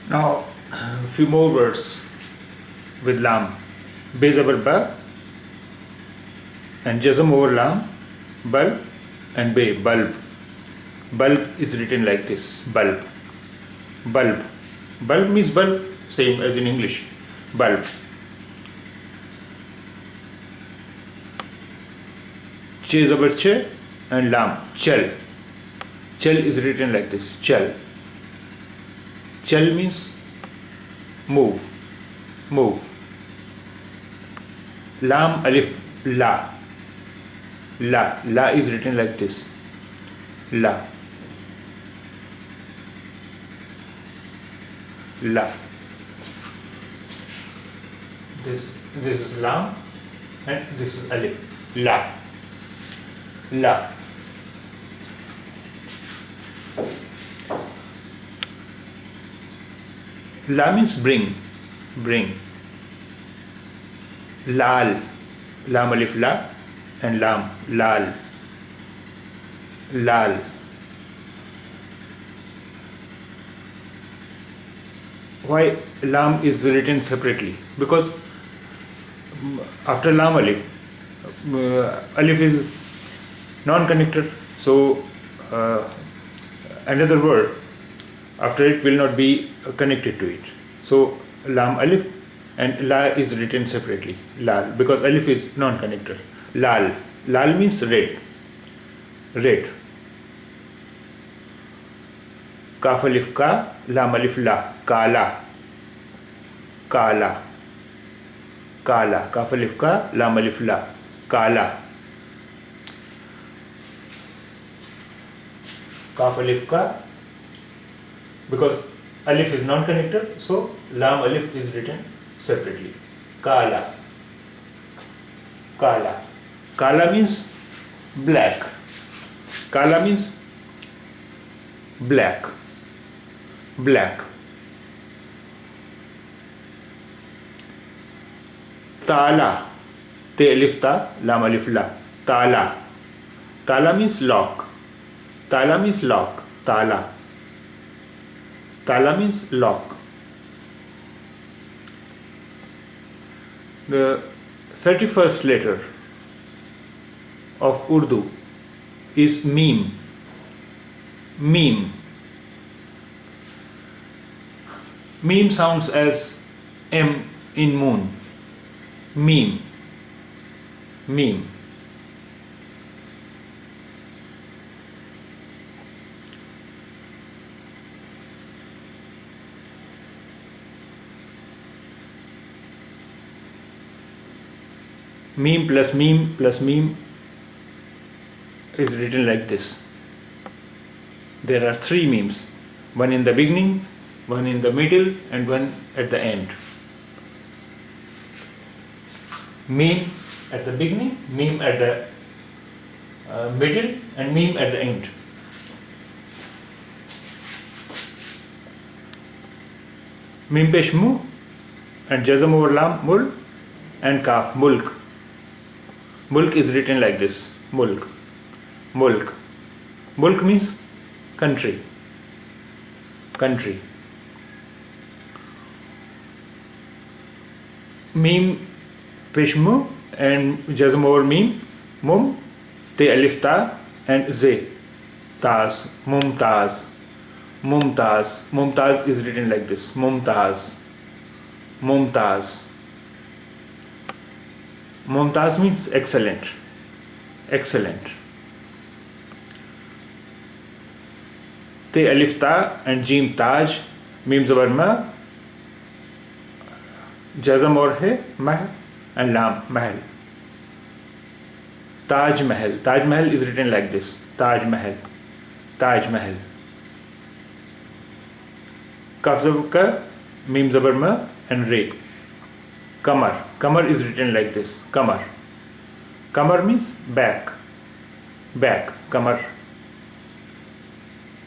Now, few more words with lam. Be zabar ba and jazm over lam, bal and be, bulb. Bulb is written like this, bulb. Bulb. Bulb means bulb, same as in English. Bulb. Che zabar che and lam, chal. Chal is written like this, chal. Chal means move, move. Lam alif la. La is written like this, la. La. This is lam and this is alif. La. La. La means bring, bring. Laal, lam alif la and lam, laal, laal. Why lam is written separately? Because after lam alif, alif is non-connector, so another word after it will not be connected to it. So lam alif and la is written separately, lal, because alif is non-connector. Lal, lal means red, red. Kaf alif ka, lam alif la, kala, kala, kala. Kaf alif ka, lam alif la, kala. Kaf alif ka, because alif is non-connector, so lam alif is written separately. Kala, kala. Kala means black. Kala means black, black. Tala, te alif ta, lam alif la, tala. Tala means lock. Tala means lock, tala. Tala means lock. The 31st letter of Urdu is meme. Meme. Meme sounds as M in moon. Meme. Meme. Meme plus meme plus meme is written like this. There are three memes, one in the beginning, one in the middle, and one at the end. Meme at the beginning, meme at the middle, and meme at the end. Meme pesh mu and jazm over lam, mul, and kaf, mulk. Mulk is written like this, mulk, mulk. Mulk means country, country. Meme peshmu and jazm over meme, mum, te alif ta and ze, taz, mumtaz, mumtaz. Mumtaz is written like this, mumtaz, mumtaz. Mumtaz means excellent, excellent. Te alif ta and jim taj, mim zabar ma, jazm or hai, mah and lam, mahal. Taj Mahal. Taj Mahal is written like this, Taj Mahal, Taj Mahal. Kaf zabar ka, mim zabar ma and re. Kamar. Kamar is written like this, kamar. Kamar means back, back, kamar,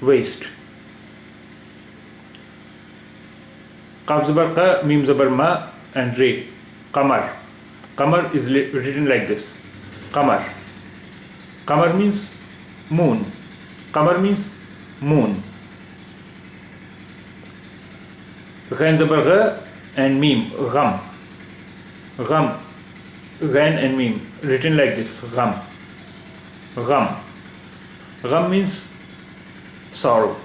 waist. Qaf zabar qa, mim zabar ma and re. Qamar. Qamar is written like this, qamar. Qamar means moon. Qamar means moon. Ghain zabar gha and mim, gham. Gham, ghain and mim, written like this, gham. Gham. Gham means sorrow.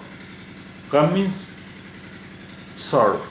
Gham means sorrow.